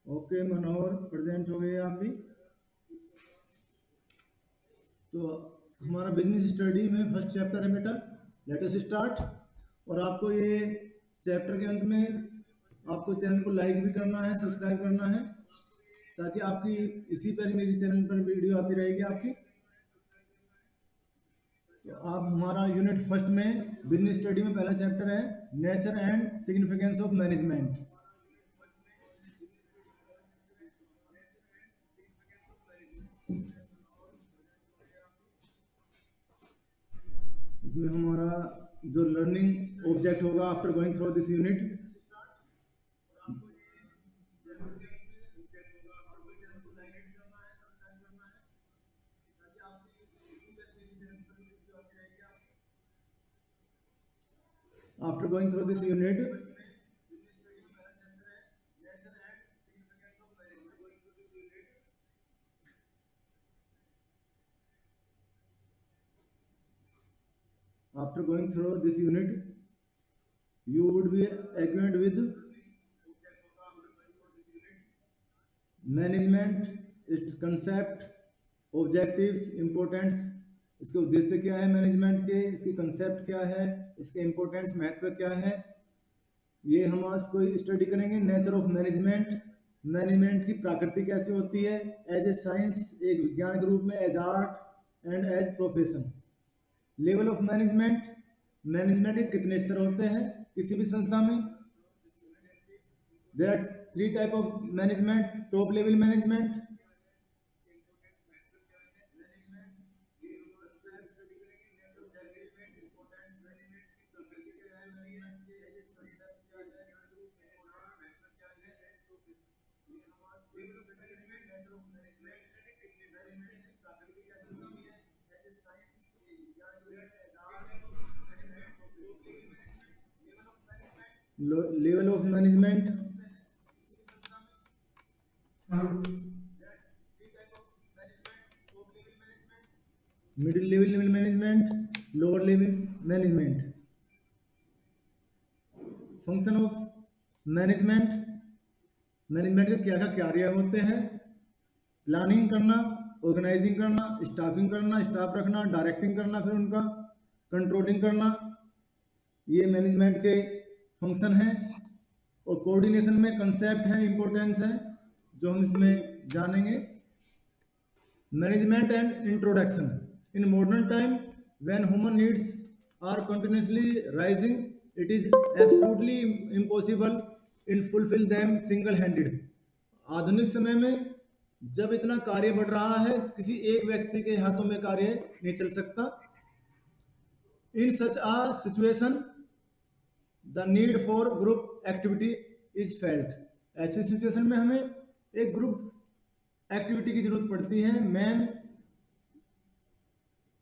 Okay मनोहर, present हो गए आप भी। तो हमारा बिजनेस स्टडी में फर्स्ट चैप्टर है बेटा, लेट अस स्टार्ट। और आपको ये चैप्टर के अंत में आपको चैनल को लाइक भी करना है, सब्सक्राइब करना है, ताकि आपकी इसी पर मेरे चैनल पर वीडियो आती रहेगी आपकी। तो आप हमारा यूनिट फर्स्ट में बिजनेस स्टडी में पहला चैप्टर है nature and significance of management. इसमें हमारा जो लर्निंग ऑब्जेक्ट होगा after going through this unit, after going through this unit, after going through this unit you would be acquainted with management, its concept, objectives, importance, इसके उद्देश्य क्या है management के, इसकी कंसेप्ट क्या है, इसके इम्पोर्टेंस महत्व क्या है, ये हम आज कोई स्टडी करेंगे। नेचर ऑफ मैनेजमेंट, मैनेजमेंट की प्रकृति कैसी होती है एज ए साइंस, एक विज्ञान के रूप में, as art and as profession. Level of management, management के कितने स्तर होते हैं किसी भी संस्था में। There are 3 type of management, top level management, level of management, middle level management, lower level management. Function of management, management के क्या क्या कार्य होते हैं। प्लानिंग करना, ऑर्गेनाइजिंग करना, स्टाफिंग करना, स्टाफ रखना, डायरेक्टिंग करना, फिर उनका कंट्रोलिंग करना, ये मैनेजमेंट के फंक्शन हैं। और कोऑर्डिनेशन में कंसेप्ट है, इंपॉर्टेंस है, जो हम इसमें जानेंगे। Management and introduction. In modern time when human needs are continuously rising, it is absolutely impossible in fulfil them single handed. आधुनिक समय में जब इतना कार्य बढ़ रहा है, किसी एक व्यक्ति के हाथों में कार्य नहीं चल सकता। In such a situation the need for group activity is felt. ऐसी सिचुएशन में हमें एक ग्रुप एक्टिविटी की जरूरत पड़ती है। Man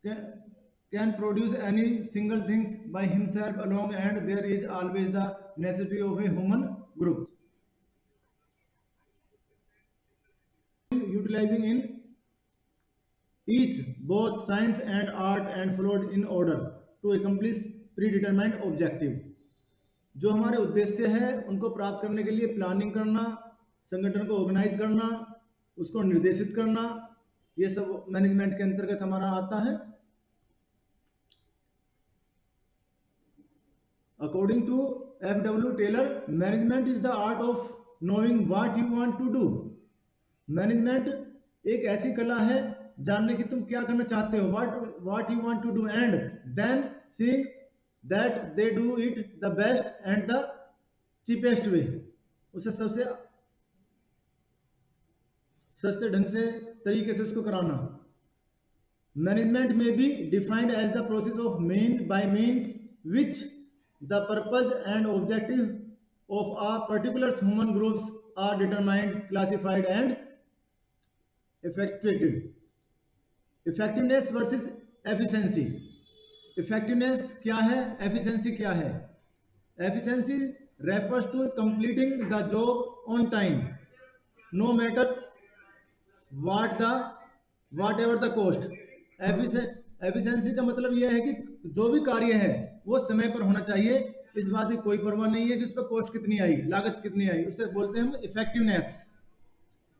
can produce any single things by himself along and there is always the necessity of a human group. Utilizing in each both science and art and followed in order to accomplish predetermined objective। जो हमारे उद्देश्य है उनको प्राप्त करने के लिए planning करना, संगठन को ऑर्गेनाइज करना, उसको निर्देशित करना, ये सब मैनेजमेंट के अंतर्गत हमारा आता है। According to F.W. Taylor, management is the art of knowing what you want to do. मैनेजमेंट एक ऐसी कला है जानने की तुम क्या करना चाहते हो, what you want to do, and then seeing that they do it the best and the cheapest way. उसे सबसे सस्ते ढंग से तरीके से उसको कराना। मैनेजमेंट में be defined as the process of mean by means which the purpose and objective of a particular human groups are determined, classified and effective। effectiveness versus efficiency। effectiveness क्या है, efficiency क्या है। efficiency refers to completing the job on time no matter whatever the cost। efficiency का मतलब यह है कि जो भी कार्य है वो समय पर होना चाहिए, इस बात की कोई परवाह नहीं है कि उस पर कॉस्ट कितनी आई, लागत कितनी आई, उसे बोलते हैं हम effectiveness.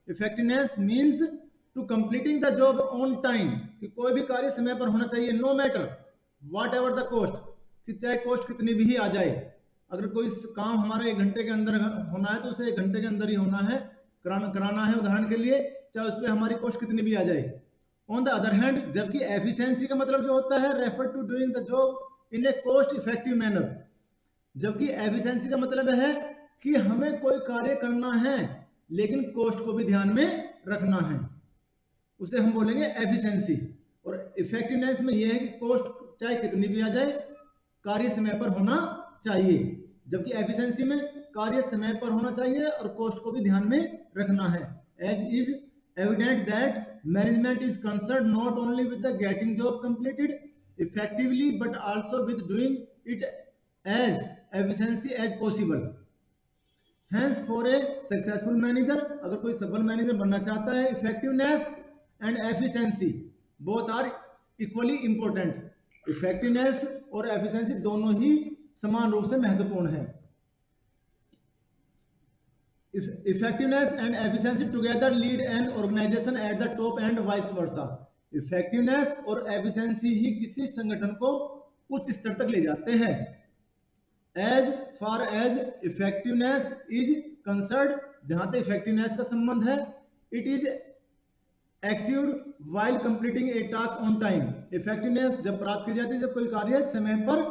Effectiveness means to completing the job on time, कि कोई भी कार्य समय पर होना चाहिए, no matter what ever the cost, कि चाहे कॉस्ट कितनी भी आ जाए। अगर कोई काम हमारा 1 घंटे के अंदर होना है तो उसे 1 घंटे के अंदर ही होना है, कराना है उदाहरण के लिए, चाहे उस पर हमारी कॉस्ट कितनी भी आ जाए। ऑन द अदर हैंड, जबकि एफिशिएंसी का मतलब जो होता है refer to doing the job in a cost effective manner, जबकि एफिशिएंसी का मतलब है कि हमें कोई कार्य करना है लेकिन कॉस्ट को भी ध्यान में रखना है, उसे हम बोलेंगे एफिशिएंसी। और इफेक्टिवनेस में यह है कि कॉस्ट चाहे कितनी भी आ जाए, कार्य समय पर होना चाहिए, जबकि एफिशिएंसी में कार्य समय पर होना चाहिए और कॉस्ट को भी ध्यान में रखना है। As is evident that management is concern not only with the getting job completed effectively but also with doing it as efficiency as possible. Hence for a successful manager, अगर कोई सफल मैनेजर बनना चाहता है, effectiveness and efficiency both are equally important. Effectiveness और efficiency दोनों ही समान रूप से महत्वपूर्ण है। Effectiveness and efficiency together lead an organization at the top and vice versa. Effectiveness और एफिशिएंसी ही किसी संगठन को उच्च स्तर तक ले जाते हैं। As far as effectiveness is concerned, जहां तक इफेक्टिवनेस का संबंध है, it is achieved while completing a task on time. Effectiveness जब प्राप्त की जाती है जब कोई कार्य समय पर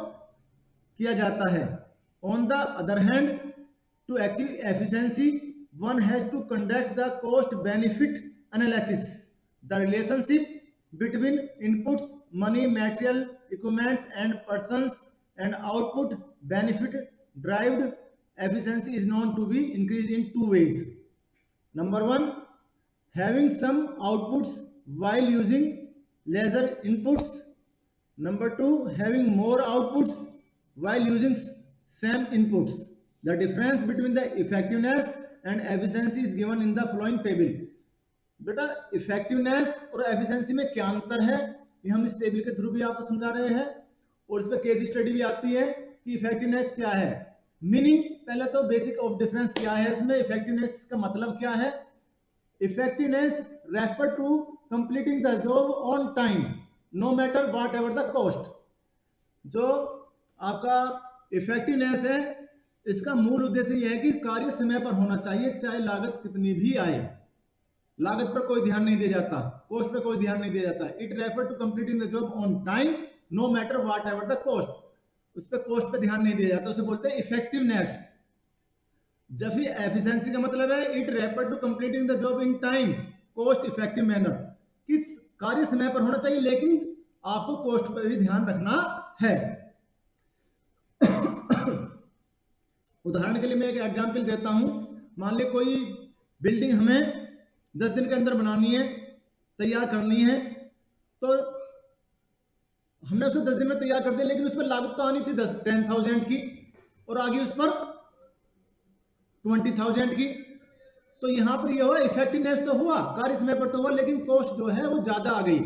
किया जाता है। On the other hand, to achieve efficiency one has to conduct the cost benefit analysis, the relationship between inputs money material equipments and persons and output benefit derived efficiency is known to be increased in 2 ways. Number 1, having some outputs while using lesser inputs. Number 2, having more outputs while using same inputs. The difference between the effectiveness and efficiency is given in the following table. बेटा effectiveness और efficiency में क्या अंतर है, ये हम इस table के थ्रू भी आपको समझा रहे हैं, और इस पे केस स्टडी भी आती है कि इफेक्टिवनेस क्या है। मीनिंग, पहले तो बेसिक ऑफ डिफरेंस क्या है इसमें, इफेक्टिवनेस का मतलब क्या है। Effectiveness refer to completing the job on time no matter what ever the cost. जो आपका इफेक्टिवनेस है, इसका मूल उद्देश्य यह है कि कार्य समय पर होना चाहिए, चाहे लागत कितनी भी आए। लागत पर कोई ध्यान नहीं दिया जाता, कॉस्ट पर कोई ध्यान नहीं दिया जाता। It refer to completing the job on time no matter what ever the cost, उस पर कॉस्ट पे ध्यान नहीं दिया जाता, उसे बोलते हैं इफेक्टिवनेस। जब भी एफिशिएंसी का मतलब है it refer to completing the job in time cost effective manner, किस कार्य समय पर होना चाहिए लेकिन आपको कॉस्ट पर भी ध्यान रखना है। उदाहरण के लिए मैं एक एग्जांपल देता हूं। मान ली कोई बिल्डिंग हमें 10 दिन के अंदर बनानी है, तैयार करनी है, तो हमने उसे 10 दिन में तैयार कर दिया, लेकिन उस पर लागत तो आनी थी 10,000 की और आगे उस पर 20,000 की। तो यहां पर यह हुआ इफेक्टिवनेस तो हुआ, कार्य समय पर तो हुआ, लेकिन कॉस्ट जो है वो ज्यादा आ गई,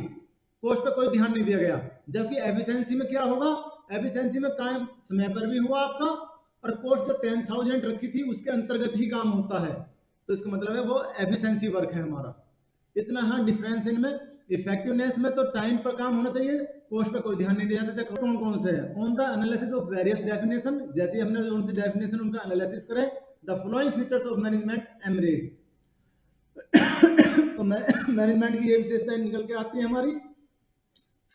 कॉस्ट पे कोई ध्यान नहीं दिया गया। जबकि एफिशिएंसी में क्या होगा, एफिशिएंसी में काम समय पर भी हुआ आपका, और कॉस्ट जो 10,000 रखी थी उसके अंतर्गत ही काम होता है, तो इसका मतलब है वो एफिशिएंसी वर्क है हमारा। इतना हाँ डिफरेंस इनमें। इफेक्टिवनेस में तो टाइम पर काम होना चाहिए, कॉस्ट पे कोई ध्यान नहीं दिया जाता। कौन कौन से है, on the analysis of various definition, जैसे हमने जो उनसे डेफिनेशन उनका एनालिसिस करें, the following features of management emerge. तो मैनेजमेंट की ये विशेषताएं निकल के आती है हमारी।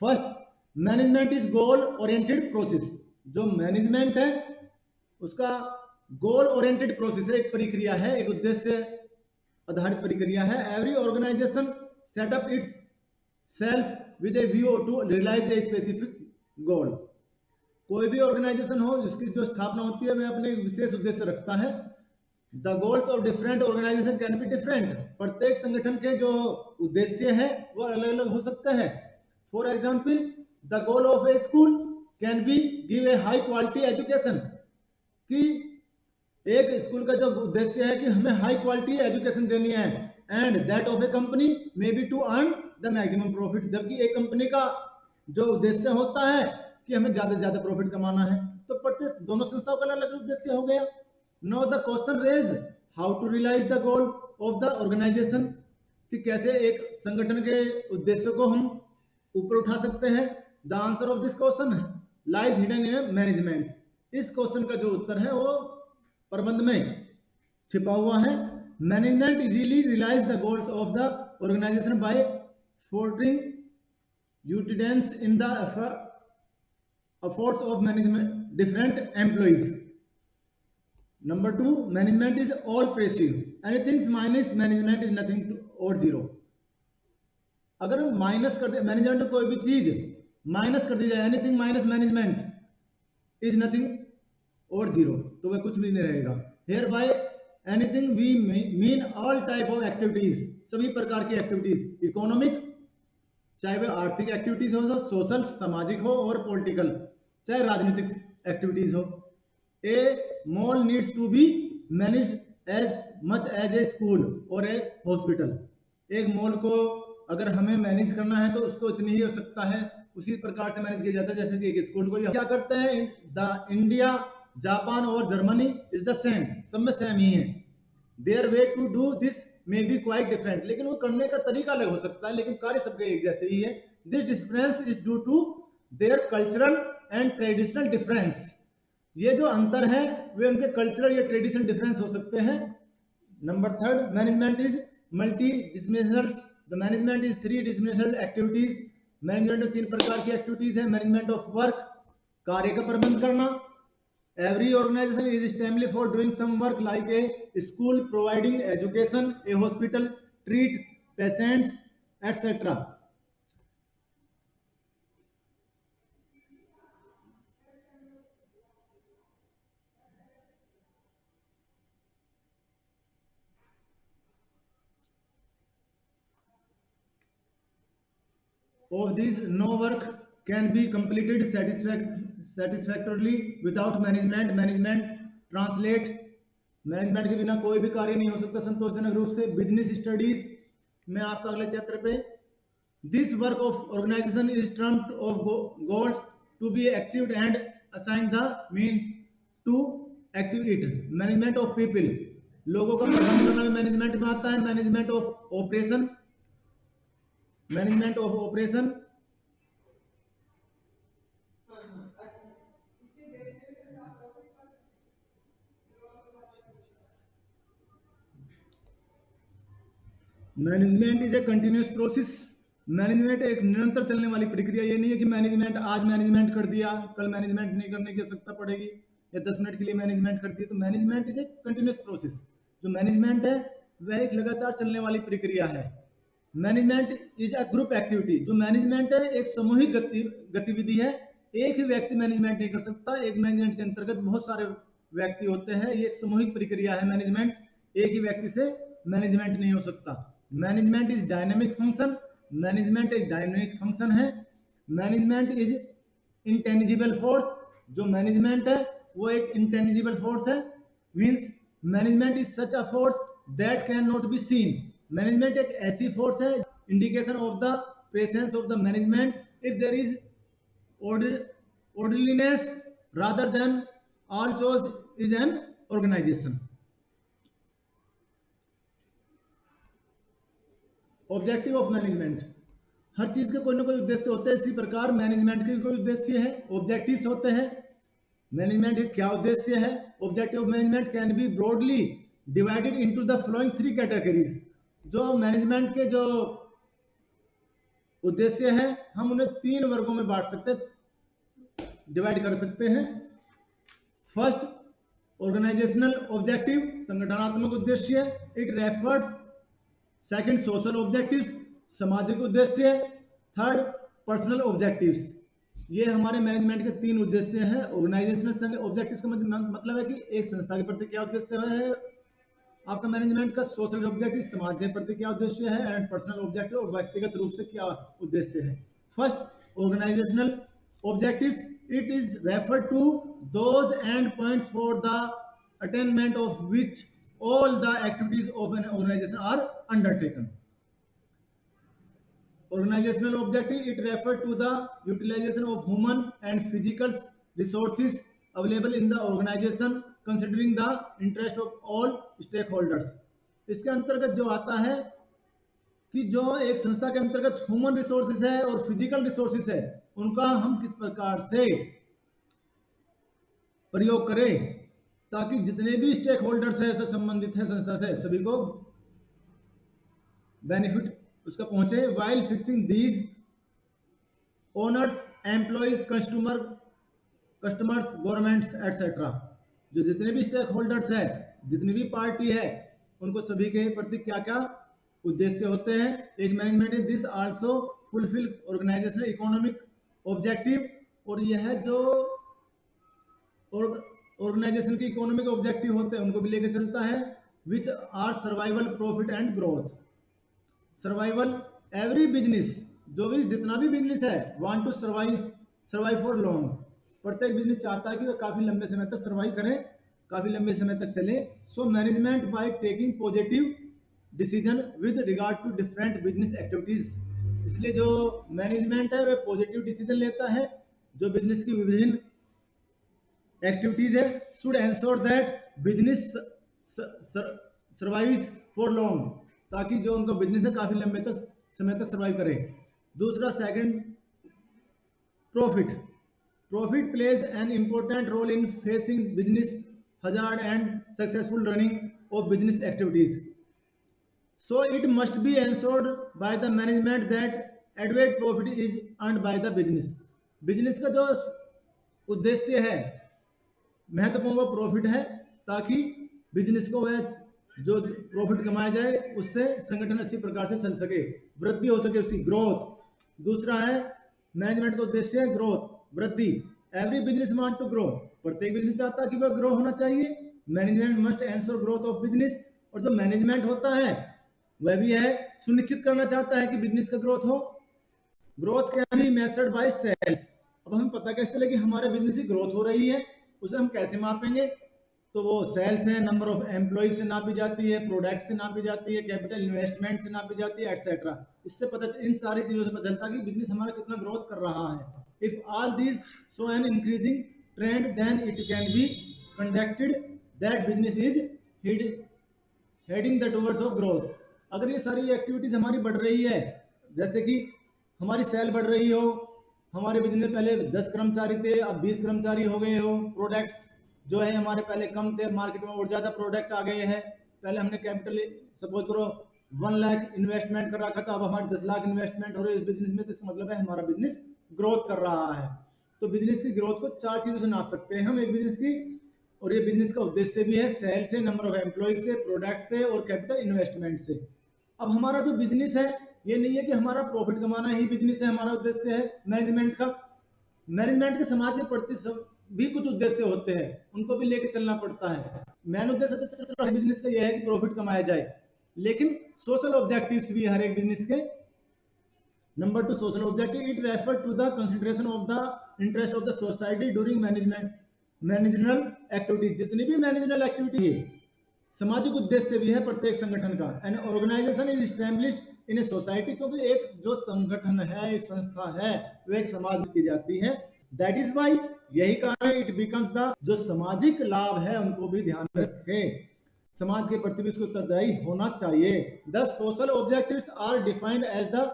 First, management is goal oriented process. जो मैनेजमेंट है उसका गोल ओरिएंटेड प्रोसेस है, एक प्रक्रिया है, एक उद्देश्य आधारित प्रक्रिया है। Every organization set up itself with a view to realize a specific goal. कोई भी ऑर्गेनाइजेशन हो जिसकी जो स्थापना होती है वह अपने विशेष उद्देश्य रखता है। The goals of different organization can be different. प्रत्येक संगठन के जो उद्देश्य है वो अलग अलग हो सकता है। For example, the goal of A school can be give a high quality education, कि एक स्कूल का जो उद्देश्य है कि हमें हाई क्वालिटी एजुकेशन देनी है, and that of a company may be to earn the maximum profit. जबकि एक कंपनी का जो उद्देश्य होता है कि हमें ज्यादा से ज्यादा प्रॉफिट कमाना है। तो प्रत्येक दोनों संस्थाओं का अलग उद्देश्य हो गया। Now the question raise, how to realize the goal. Of the organization, कि कैसे एक संगठन के उद्देश्य को हम ऊपर उठा सकते हैं। The answer of this question lies hidden in management. इस क्वेश्चन का जो उत्तर है वो प्रबंध में छिपा हुआ है। Management easily realize the goals of the organization by फोर्टिंग यूटिडेंस in the efforts of management different employees. Number two, management is all pervasive. Anything minus management is nothing to or zero. अगर हम माइनस कर दे management कोई भी चीज minus कर दी जाए, anything minus management is nothing और जीरो, तो वह कुछ भी नहीं रहेगा। Here by anything we mean all type of activities, सभी प्रकार की एक्टिविटीज, इकोनॉमिक्स चाहे वह आर्थिक एक्टिविटीज हो, सोशल सामाजिक हो, और पॉलिटिकल चाहे राजनीतिक एक्टिविटीज हो। A mall needs to be manage as much as a school और ए हॉस्पिटल। एक मॉल को अगर हमें मैनेज करना है तो उसको इतनी ही आवश्यकता है, उसी प्रकार से मैनेज किया जाता है जैसे कि एक स्कूल को क्या करते हैं। द इंडिया, जापान और जर्मनी इज द सेम, सब में सेम ही है। Their way to do this may be quite different, लेकिन वो करने का तरीका अलग हो सकता है, लेकिन कार्य सबके एक जैसे ही है। This difference is due to their cultural and traditional difference. ये जो अंतर है वे उनके कल्चरल या ट्रेडिशनल डिफरेंस हो सकते हैं। Number third, management is multi disciplinary. The management is three disciplinary activities. Management में तीन प्रकार की एक्टिविटीज है। मैनेजमेंट ऑफ वर्क, कार्य का प्रबंध करना। Every organization is established for doing some work like a school providing education, a hospital treat patients, etc. Of these, no work can be completed satisfactorily without management. Management translate, management के बिना कोई भी कार्य नहीं हो सकता संतोषजनक रूप से। बिजनेस स्टडीज में आपका अगले चैप्टर पे, this work of organization is termed of goals to be achieved and assign the means to achieve it. Management of people, लोगों का प्रबंधन करना भी मैनेजमेंट में आता है। Management of operation, management of operation, management is a continuous process. Management एक निरंतर चलने वाली प्रक्रिया। ये नहीं है कि मैनेजमेंट आज मैनेजमेंट कर दिया कल मैनेजमेंट नहीं करने की आवश्यकता पड़ेगी, या 10 मिनट के लिए मैनेजमेंट कर दिया। तो management is a continuous process. जो मैनेजमेंट है वह एक लगातार चलने वाली प्रक्रिया है। Management is a group activity. जो मैनेजमेंट है एक सामूहिक गतिविधि है। एक ही व्यक्ति मैनेजमेंट नहीं कर सकता। एक मैनेजमेंट के अंतर्गत बहुत सारे व्यक्ति होते हैं। ये एक सामूहिक प्रक्रिया है मैनेजमेंट, एक ही व्यक्ति से मैनेजमेंट नहीं हो सकता। Management is dynamic function. Management एक डायनेमिक फंक्शन है। Management is intangible force. जो मैनेजमेंट है वो एक इंटेंजिबल फोर्स है। Means management is such a force that can not be seen. Management एक ऐसी फोर्स है, indication of the presence of the management if there is orderliness rather than all chose is an organization. Objective of management, हर चीज के कोई ना कोई उद्देश्य होते हैं। इसी प्रकार मैनेजमेंट के कोई उद्देश्य है, ऑब्जेक्टिव्स होते हैं। मैनेजमेंट के क्या उद्देश्य है? Objective of management can be broadly divided into the following three categories. जो मैनेजमेंट के जो उद्देश्य है हम उन्हें तीन वर्गों में बांट सकते हैं, डिवाइड कर सकते हैं। फर्स्ट, ऑर्गेनाइजेशनल ऑब्जेक्टिव, संगठनात्मक उद्देश्य, it refers. Second, social objectives, सामाजिक उद्देश्य। Third, personal objectives. ये हमारे मैनेजमेंट के तीन उद्देश्य हैं। ऑर्गेनाइजेशनल ऑब्जेक्टिव्स का मतलब है कि एक संस्था के प्रति क्या उद्देश्य है आपका मैनेजमेंट का। सोशल ऑब्जेक्टिव, समाज के प्रति क्या उद्देश्य है। एंड पर्सनल ऑब्जेक्टिव, और व्यक्तिगत रूप से क्या उद्देश्य है। First, organizational objectives, it is referred to those end points for the attainment of which all the activities of an organization are undertaken. Organizational objective, it refers to the utilization of human and physical resources available in the organization considering the interest of all stakeholders. इसके अंतर्गत जो आता है कि जो एक संस्था के अंतर्गत ह्यूमन रिसोर्सेज है और फिजिकल रिसोर्सेज है, उनका हम किस प्रकार से प्रयोग करें ताकि जितने भी स्टेक होल्डर्स है, संबंधित है संस्था से, सभी को बेनिफिट उसका पहुंचे। While fixing these owners, employees, customers, governments etcetera, जो जितने भी स्टेक होल्डर्स है, जितनी भी पार्टी है, उनको सभी के प्रति क्या क्या उद्देश्य होते हैं। एक management is this also fulfill organizational economic objective, और यह जो ऑर्गेनाइजेशन के इकोनॉमिक ऑब्जेक्टिव होते हैं उनको भी लेकर चलता है। Which are survival, profit and growth. Survival, every business, जो भी जितना भी बिजनेस है, want to survive for long, प्रत्येक बिजनेस चाहता है कि वह काफी लंबे समय तक सर्वाइव करें, काफी लंबे समय तक चले। So management by taking positive decision with regard to different business activities, इसलिए जो मैनेजमेंट है वह पॉजिटिव डिसीजन लेता है जो बिजनेस की विभिन्न एक्टिविटीज है। Should ensure that business survives for long, ताकि जो उनका बिजनेस है काफी लंबे तक समय तक सर्वाइव करे। दूसरा, second, profit. Profit plays an important role in facing business hazard and successful running of business activities, so it must be ensured by the management that एडवेट profit is earned by the business. Business का जो उद्देश्य है, महत्वपूर्ण वो profit है, ताकि business को वह जो प्रॉफिट कमाया जाए उससे संगठन अच्छी प्रकार से चल सके, वृद्धि हो सके, उसकी ग्रोथ। दूसरा है मैनेजमेंट का उद्देश्य है ग्रोथ, वृद्धि। Every business want to grow, प्रत्येक बिजनेस चाहता है कि वह ग्रो होना चाहिए। Management must ensure growth of business, और जो मैनेजमेंट होता है वह भी है सुनिश्चित करना चाहता है कि बिजनेस का ग्रोथ हो। Growth can be measured by sales. अब हमें पता कैसे चले कि हमारे बिजनेस की ग्रोथ हो रही है, उसे हम कैसे मापेंगे? तो वो सेल्स है, नंबर ऑफ एम्प्लॉइज से नापी जाती है, प्रोडक्ट से नापी जाती है, कैपिटल इन्वेस्टमेंट से नापी जाती है, एटसेट्रा। इससे पता, इन सारी चीजों से पता चलता है कि बिजनेस हमारा कितना ग्रोथ कर रहा है। If all these show an increasing trend, then it can be conducted that business is heading the towards of growth. अगर ये सारी एक्टिविटीज हमारी बढ़ रही है, जैसे कि हमारी सेल बढ़ रही हो, हमारे बिजनेस में पहले 10 कर्मचारी थे, अब 20 कर्मचारी हो गए हो, प्रोडक्ट्स जो है हमारे पहले कम थे, मार्केट में और ज्यादा प्रोडक्ट आ गए हैं। पहले हमने कैपिटल सपोज करो 1 लाख इन्वेस्टमेंट कर रखा था, अब हमारे 10 लाख इन्वेस्टमेंट हो रही है इस बिजनेस में, तो इसका मतलब है हमारा बिजनेस ग्रोथ कर रहा है। तो बिजनेस की ग्रोथ को 4 चीजों से नाप सकते हैं हम एक बिजनेस की, और ये बिजनेस का उद्देश्य भी है सेल से, नंबर ऑफ एम्प्लॉइज से, प्रोडक्ट से और कैपिटल इन्वेस्टमेंट से। अब हमारा जो बिजनेस है, ये नहीं है कि हमारा प्रॉफिट कमाना ही बिजनेस है, हमारा उद्देश्य है मैनेजमेंट का। मैनेजमेंट के समाज के प्रति भी कुछ उद्देश्य होते हैं, उनको भी लेकर चलना पड़ता है। मेन उद्देश्य तो बिजनेस का यह है कि प्रॉफिट कमाया जाए, लेकिन सोशल ऑब्जेक्टिव्स भी हर एक बिजनेस के। Number 2, social objective. It refer to the consideration of the interest of the society during managerial activities. जितनी भी मैनेजरल एक्टिविटी है, सामाजिक उद्देश्य भी है प्रत्येक संगठन का। An organization is established in a society, क्योंकि एक जो संगठन है, एक संस्था है, वो एक समाज में की जाती है। दैट इज वाई, यही कारण इट बिकम्स द, जो सामाजिक लाभ है उनको भी ध्यान रखें, समाज के प्रति भी उसको उत्तरदायी होना चाहिए। The social objectives are defined as the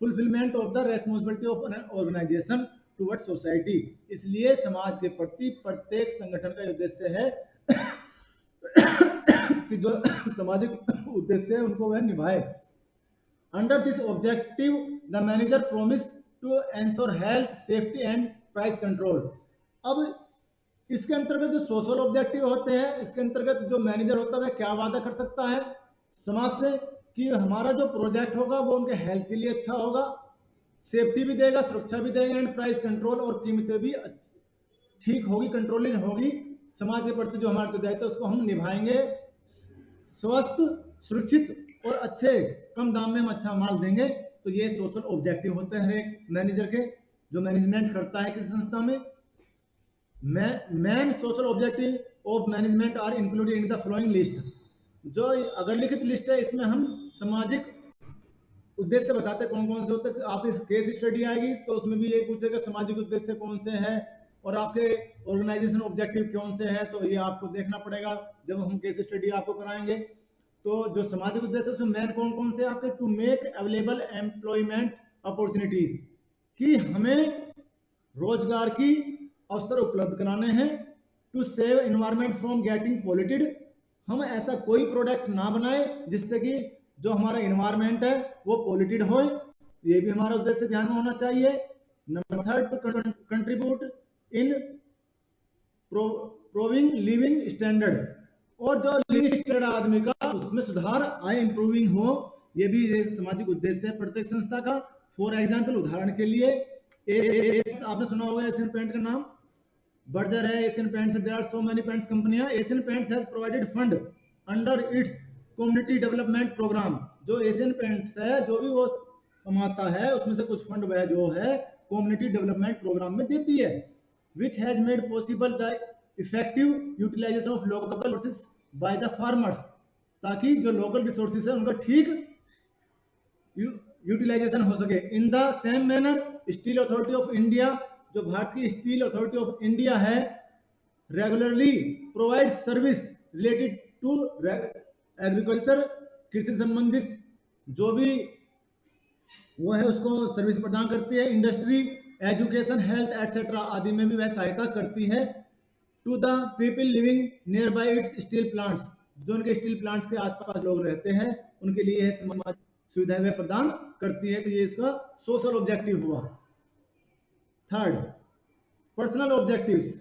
fulfillment of the responsibility of an organization toward society. इसलिए समाज के प्रति प्रत्येक संगठन का उद्देश्य है कि जो सामाजिक उद्देश्य है उनको वह निभाए। Under this objective the manager promise to ensure health, safety and price control. अब इसके अंतर्गत जो सोशल ऑब्जेक्टिव होते हैं, इसके अंतर्गत जो मैनेजर होता है वह क्या वादा कर सकता है समाज से कि हमारा जो प्रोजेक्ट होगा वो उनके हेल्थ के लिए अच्छा होगा, सेफ्टी भी देगा, सुरक्षा भी देगा, एंड प्राइस कंट्रोल, और कीमतें भी ठीक होगी, कंट्रोलिंग होगी। समाज के प्रति जो हमारा जो दायित्व है उसको हम निभाएंगे, स्वस्थ, सुरक्षित और अच्छे कम दाम में हम अच्छा माल देंगे। तो ये सोशल ऑब्जेक्टिव होते हैं हर एक मैनेजर के, जो मैनेजमेंट करता है किसी संस्था में। Main social objective of management are included in the following list. जो अगर लिखित लिस्ट है, इसमें हम सामाजिक उद्देश्य बताते कौन कौन से होते हैं। आपकी केस स्टडी आएगी तो उसमें भी ये पूछेगा सामाजिक उद्देश्य कौन से हैं और आपके ऑर्गेनाइजेशन ऑब्जेक्टिव कौन से हैं, तो ये आपको देखना पड़ेगा जब हम केस स्टडी आपको कराएंगे। तो जो सामाजिक उद्देश्य उसमें मेन कौन कौन से आपके, to make available employment opportunities, कि हमें रोजगार की अवसर उपलब्ध कराने हैं। To save environment from getting polluted, हम ऐसा कोई प्रोडक्ट ना बनाए जिससे कि जो हमारा इन्वायरमेंट है वो पॉल्यूटेड हो, ये भी हमारा उद्देश्य ध्यान में होना चाहिए। Number third, to contribute in proving living standard, और जो लिविंग स्टैंडर्ड आदमी का उसमें सुधार आए, इंप्रूविंग हो, ये भी एक सामाजिक उद्देश्य है प्रत्येक संस्था का। फॉर एग्जाम्पल, उदाहरण के लिए आपने सुना होगा एशियन पेंट का नाम, बर्जर है, Asian Paints, there are so many paints कंपनियां। Asian Paints has provided fund under its community development program, जो एशियन पेंट्स है जो भी वो कमाता है उसमें से कुछ फंड वह जो है कम्युनिटी डेवलपमेंट प्रोग्राम में देती है, which has made possible the effective utilization of local resources by the farmers, ताकि जो लोकल रिसोर्सेज है उनका ठीक यूटिलाइजेशन हो सके। In the same manner, steel authority of India, जो भारत की स्टील अथॉरिटी ऑफ इंडिया है, regularly provide service related to agriculture, कृषि संबंधित जो भी वो है उसको सर्विस प्रदान करती है। इंडस्ट्री, एजुकेशन, हेल्थ एटसेट्रा आदि में भी वह सहायता करती है। To the people living nearby its steel plants, जो उनके स्टील प्लांट्स के आसपास लोग रहते हैं उनके लिए यह समाज सुविधाएं वह प्रदान करती है। तो ये इसका सोशल ऑब्जेक्टिव हुआ। थर्ड, पर्सनल ऑब्जेक्टिव्स,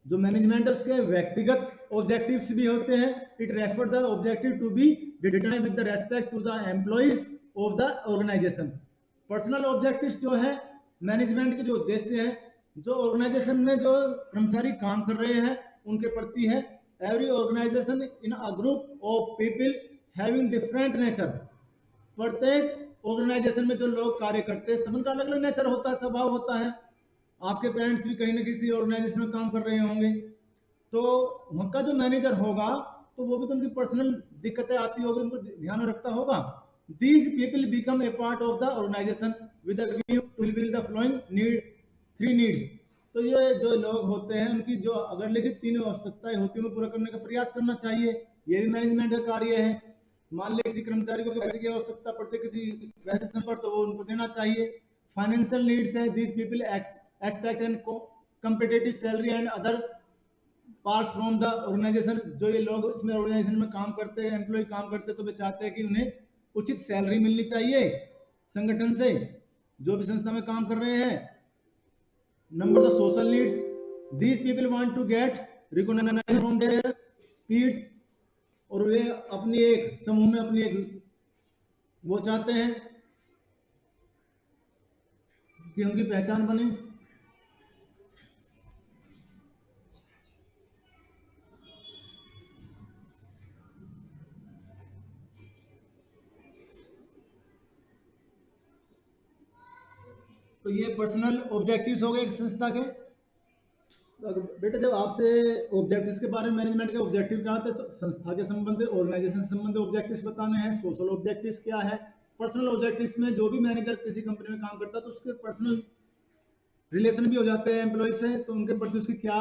जो मैनेजमेंट है उसके व्यक्तिगत ऑब्जेक्टिव्स भी होते हैं। It refer the objective to be determined with the respect to the employees of the organization. Personal objectives जो है मैनेजमेंट के जो उद्देश्य है, जो ऑर्गेनाइजेशन में जो कर्मचारी काम कर रहे हैं उनके प्रति है। Every organization in a group of people having different nature, प्रत्येक ऑर्गेनाइजेशन में जो लोग कार्य करते हैं सब उनका अलग अलग नेचर होता है, स्वभाव होता है। आपके पेरेंट्स भी कहीं ना किसी ऑर्गेनाइजेशन में काम कर रहे होंगे, तो वहाँ का जो मैनेजर होगा तो वो भी तो उनकी पर्सनल दिक्कतें आती होगी, उनको ध्यान में रखता होगा। These people become a part of the organization with the view to fulfill the following need, three needs. तो ये जो लोग होते हैं उनकी जो अगर लिखित तीनों आवश्यकताएं होती है उनको पूरा करने का प्रयास करना चाहिए, ये भी मैनेजमेंट का कार्य है। मान लीजिए किसी कर्मचारी को पैसे की आवश्यकता पड़ती है किसी वैसे समय पर, तो वो उनको देना चाहिए। फाइनेंशियल नीड्स है, these people expect and competitive salary and other parts from the organization, जो ये लोग इसमें ऑर्गेनाइजेशन में काम करते हैं, एम्प्लॉय काम करते हैं, तो वे चाहते हैं कि उन्हें उचित सैलरी मिलनी चाहिए संगठन से जो भी संस्था में काम कर रहे हैं। Number the social needs, these people want to get recognized from their peers, और वे अपनी एक समूह में अपनी एक वो चाहते हैं कि उनकी पहचान बने। तो ये पर्सनल ऑब्जेक्टिव्स हो गए एक संस्था के। तो बेटा जब आपसे ऑब्जेक्टिव्स के बारे में, मैनेजमेंट के ऑब्जेक्टिव क्या होते हैं, तो संस्था के संबंध, ऑर्गेनाइजेशन से संबंधित ऑब्जेक्टिव्स बताने हैं। सोशल ऑब्जेक्टिव्स क्या है, पर्सनल ऑब्जेक्टिव्स में जो भी मैनेजर किसी कंपनी में काम करता है तो उसके पर्सनल रिलेशन भी हो जाते हैं एम्प्लॉय से, तो उनके प्रति उसकी क्या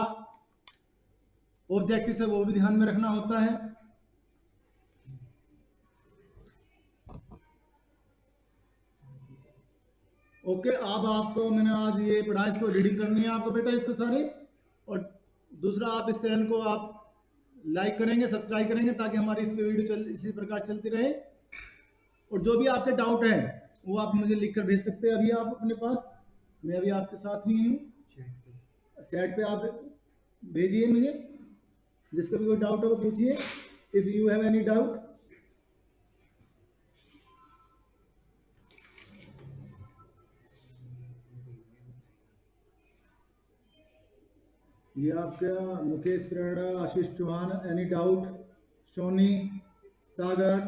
ऑब्जेक्टिव है वो भी ध्यान में रखना होता है। ओके, अब आपको मैंने आज ये पढ़ा, इसको रीडिंग करनी है आपको बेटा इसको सारे। और दूसरा, आप इस चैनल को आप लाइक करेंगे, सब्सक्राइब करेंगे, ताकि हमारी इस वीडियो इसी प्रकार चलती रहे। और जो भी आपके डाउट है वो आप मुझे लिख कर भेज सकते हैं अभी आप अपने पास, मैं अभी आपके साथ ही हूँ। चैट पे आप भेजिए मुझे, जिसका भी कोई डाउट हो वो पूछिए, if you have any doubt. ये आपका Mukesh Prerna, Ashish Chauhan, any doubt, Soni, Sagar,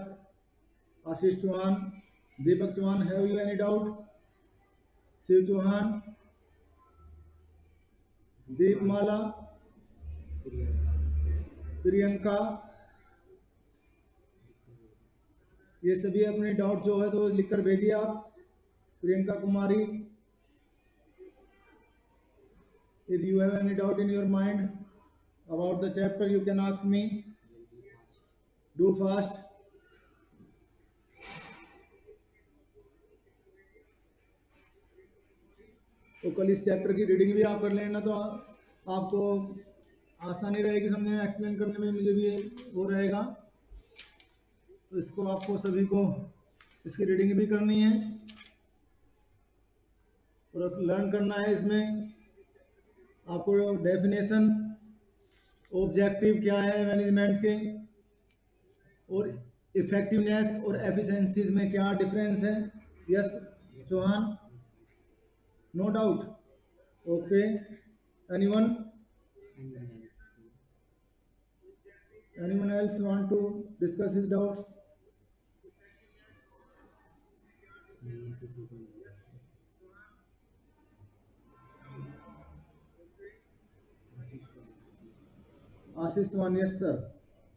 Ashish Chauhan, Deepak Chauhan, have you any doubt, Shiv Chauhan, Deepmala, Priyanka, ये सभी अपने डाउट जो है तो लिखकर भेजिए आप। Priyanka Kumari, if you have any doubt in your mind about the chapter you can ask me, do fast। तो कल इस चैप्टर की रीडिंग भी आप कर लेना, तो आपको आसानी रहेगी समझने में, एक्सप्लेन करने में मुझे भी वो रहेगा। तो इसको आपको सभी को इसकी रीडिंग भी करनी है और लर्न करना है। इसमें आपको डेफिनेशन, ऑब्जेक्टिव क्या है मैनेजमेंट के, और इफेक्टिवनेस और एफिशिएंसीज में क्या डिफरेंस है। Yes Chauhan, no doubt, okay. Anyone else want to discuss his doubts? Ashish one, yes sir.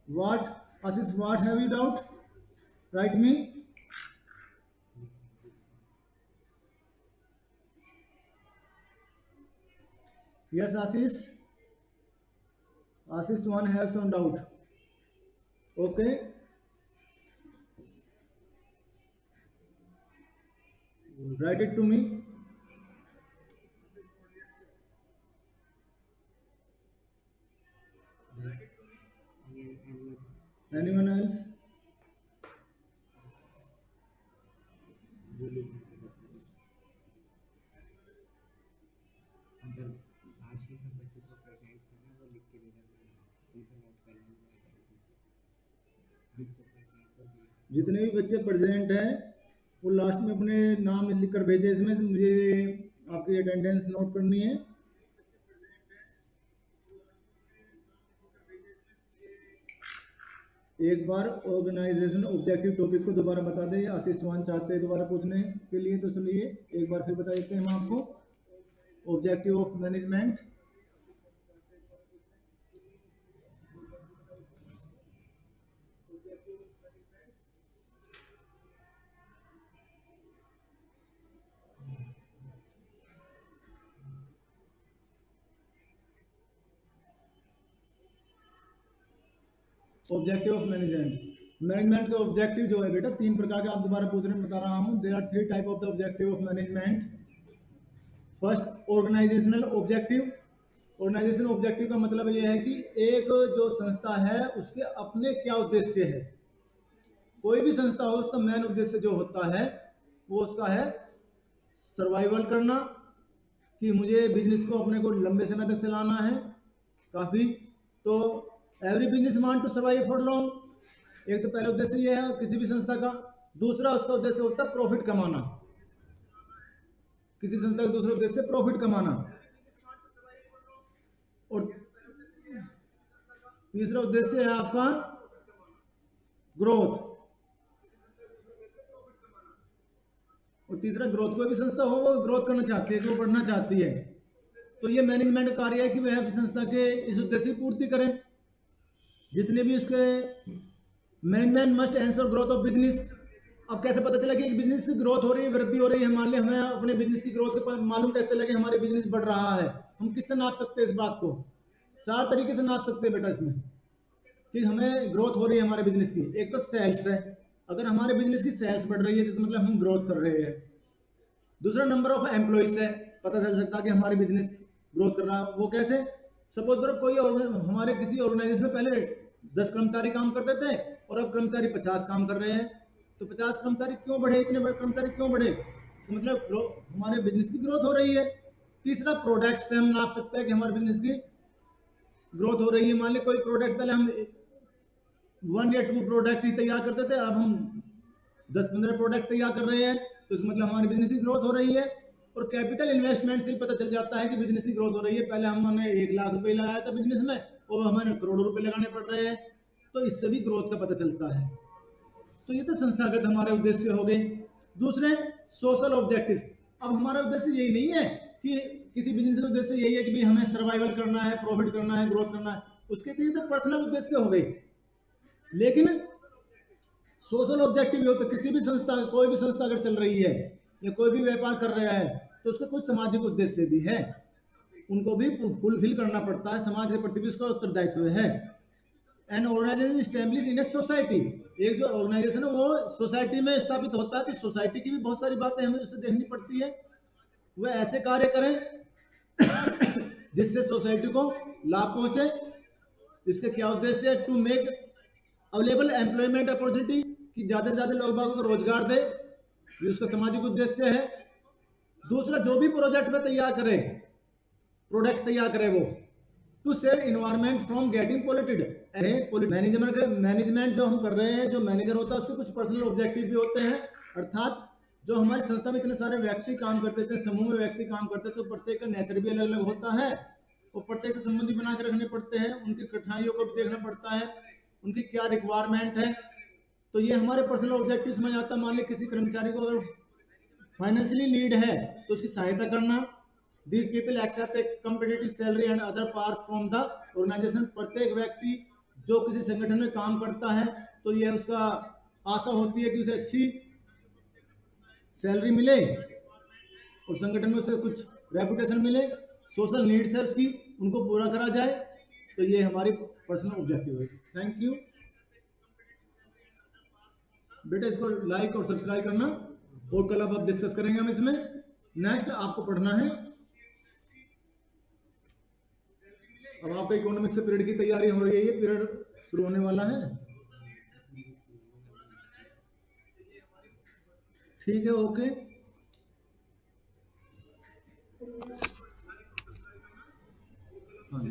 What Ashish, what have you doubt? Write me. Yes Ashish. Ashish one have some doubt. Okay. Write it to me. Anyone else? जितने भी बच्चे present हैं वो last में अपने नाम लिख कर भेजे। इसमें मुझे आपकी अटेंडेंस नोट करनी है। एक बार ऑर्गेनाइजेशन ऑब्जेक्टिव टॉपिक को दोबारा बता दें, आशीष चौहान चाहते हैं दोबारा पूछने के लिए, तो चलिए एक बार फिर बता देते हैं हम आपको। Objective of management, objective of management के ऑब्जेक्टिव जो है बेटा तीन प्रकार के, आप दोबारा पूछ रहे हैं, बता रहा हूँ। There are three type of the objective of management. First organizational objective. Organizational objective का मतलब यह है कि एक जो संस्था है उसके अपने क्या उद्देश्य है। कोई भी संस्था हो उसका मेन उद्देश्य जो होता है वो उसका है सर्वाइवल करना, कि मुझे बिजनेस को अपने को लंबे समय तक चलाना है काफ़ी। तो every business want to survive for long, एक तो पहला उद्देश्य ये है किसी भी संस्था का। दूसरा उसका उद्देश्य होता है प्रॉफिट कमाना, किसी संस्था का दूसरा उद्देश्य प्रॉफिट कमाना। और तीसरा उद्देश्य है आपका ग्रोथ। और तीसरा ग्रोथ, कोई भी संस्था हो वो ग्रोथ करना चाहती है कि वो बढ़ना चाहती है। तो ये मैनेजमेंट कार्य है कि वह संस्था के इस उद्देश्य की पूर्ति करें। जितने भी उसके management must ensure growth of business. अब कैसे पता चला कि बिजनेस की ग्रोथ हो रही है, वृद्धि हो रही है। मान लिया हमें अपने बिजनेस की ग्रोथ के मालूम कैसे चला कि हमारे बिजनेस बढ़ रहा है, हम किससे नाप सकते हैं इस बात को? चार तरीके से नाप सकते हैं बेटा इसमें, कि हमें ग्रोथ हो रही है हमारे बिजनेस की। एक तो सेल्स है, अगर हमारे बिजनेस की सेल्स बढ़ रही है जिसका मतलब हम ग्रोथ कर रहे हैं। दूसरा नंबर ऑफ एम्प्लॉइज है, पता चल सकता है कि हमारी बिजनेस ग्रोथ कर रहा है। वो कैसे? सपोज करो कोई हमारे किसी ऑर्गेनाइजेशन में पहले 10 कर्मचारी काम करते थे और अब कर्मचारी 50 काम कर रहे हैं। तो 50 कर्मचारी क्यों बढ़े, इतने बड़े कर्मचारी क्यों बढ़े? इसका मतलब हमारे बिजनेस की ग्रोथ हो रही है। तीसरा प्रोडक्ट से हम नाप सकते हैं कि हमारे बिजनेस की ग्रोथ हो रही है। मान ली कोई प्रोडक्ट पहले हम 1 या 2 प्रोडक्ट ही तैयार करते थे, अब हम 10-15 प्रोडक्ट तैयार कर रहे हैं, तो इसका मतलब हमारी बिजनेस की ग्रोथ हो रही है। और कैपिटल इन्वेस्टमेंट से ही पता चल जाता है कि बिजनेस की ग्रोथ हो रही है। पहले हमने 1 लाख रुपए लगाया था बिजनेस में और हमें करोड़ों रुपए लगाने पड़ रहे हैं, तो इससे भी ग्रोथ का पता चलता है। तो ये तो संस्थागत हमारे उद्देश्य हो गए। दूसरे सोशल ऑब्जेक्टिव्स। अब हमारा उद्देश्य यही नहीं है कि किसी बिजनेस का उद्देश्य यही है कि भाई हमें सर्वाइवल करना है, प्रॉफिट करना है, ग्रोथ करना है, उसके लिए तो पर्सनल उद्देश्य हो गए। लेकिन सोशल ऑब्जेक्टिव हो तो किसी भी संस्था, कोई भी संस्था अगर चल रही है या कोई भी व्यापार कर रहा है तो उसका कुछ सामाजिक उद्देश्य भी है, उनको भी फुलफिल करना पड़ता है, समाज के प्रति भी उसका उत्तरदायित्व है। An organization establish in a society. एक जो ऑर्गेनाइजेशन है वो सोसाइटी में स्थापित होता है, तो सोसाइटी की भी बहुत सारी बातें हमें उससे देखनी पड़ती है। वह ऐसे कार्य करें जिससे सोसाइटी को लाभ पहुंचे। इसके क्या उद्देश्य है? To make available employment opportunity, कि ज्यादा से ज्यादा लोग बागों को रोजगार दे, ये उसका सामाजिक उद्देश्य है। दूसरा, जो भी प्रोजेक्ट में तैयार करे, प्रोडक्ट तैयार करे वो, to save environment from getting polluted. Management जो हम कर रहे हैं, जो मैनेजर होता है उसके कुछ पर्सनल ऑब्जेक्टिव भी होते हैं। अर्थात जो हमारी संस्था में इतने सारे व्यक्ति काम करते थे, समूह में व्यक्ति काम करते थे, तो प्रत्येक का नेचर भी अलग अलग होता है और प्रत्येक से संबंधी बना के रखने पड़ते हैं, उनकी कठिनाइयों को भी देखना पड़ता है, उनकी क्या रिक्वायरमेंट है। तो ये हमारे पर्सनल ऑब्जेक्टिव्स में आता है। मान ली किसी कर्मचारी को अगर फाइनेंशियली नीड है तो उसकी सहायता करना। These people accept a competitive salary and other part from the organization. प्रत्येक व्यक्ति जो किसी संगठन में काम करता है तो ये उसका आशा होती है कि उसे अच्छी सैलरी मिले और संगठन में उसे कुछ रेपुटेशन मिले, सोशल नीड्स है उसकी, उनको पूरा करा जाए। तो ये हमारी पर्सनल ऑब्जेक्टिव है। थैंक यू बेटा, इसको लाइक और सब्सक्राइब करना, और कल अब डिस्कस करेंगे हम इसमें। नेक्स्ट आपको पढ़ना है, अब आपका इकोनॉमिक्स से पीरियड की तैयारी हो रही है, ये पीरियड शुरू होने वाला है। ठीक है, ओके। हाँ जी।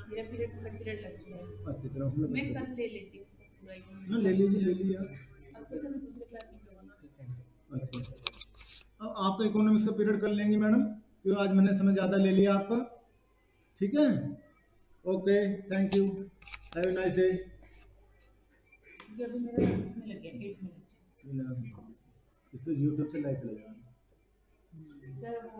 मेरा पीरियड मतलब पीरियड लग चुका है। अच्छा चलो, मैं कल ले लेती हूँ सब पूरा ही। ना ले लीजिए, ले लीजिए आप। अब तो सर मैं दूसरे क्लास में जाऊँगी। अच्छा, अब आपका इकोनॉमिक्स का पीरियड कर लेंगे मैडम, क्योंकि आज मैंने समय ज़्यादा ले लिया आपका। ठीक है, okay, thank you, have a nice day. क्योंकि अभी मेरा उसमें लग गया 8 मिनट। इस पर यूट्यूब से लाइव चला जाएगा। सर वो